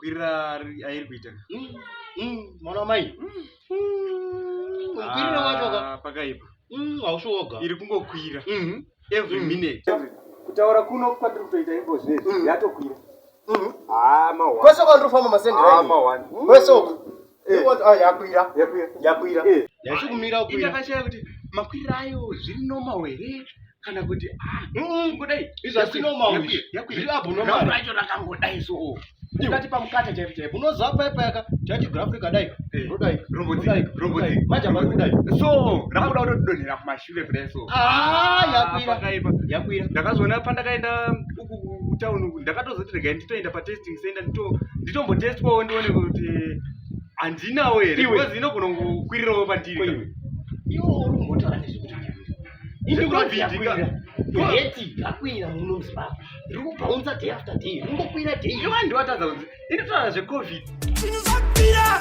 Yakwira airi kuita. Mwana mai. Yakwira wacho pakaipa. Aushoga. Iri kungokwira. Every minute. Kutaura kuno kwatiri kutoita imbo zvese yatokwira. Mawa. Kwese kwandofamba masendera. Mawa. Kwese yakwira. Yakwira. Yasikumira kwira. Ndakashaya kuti makwira ayo zviri normal here kana kuti ngodai izasinomawi. Zviri apo normal. Racho rakangodai so. Ngati pamukata chaipo unoziva paipa yaka chati graphic dai rodai robotic majamba kudai so rakuda kutodonhera kumashure kudai so yakwira ndakazoona pandakaenda uku kutown uku ndakatozoti regai nditoenda patesting center nditombotestwawo ndione kuti handinawo here because inogona kukwirirawo pandiri iwo uri kungotaura nezvekuti Heti, yakwira muno muZimbabwe. Riri kubvaunza day after day. Ringokwira day. Iwo ndiwatadza kuti inotaura zveCovid. Yakwira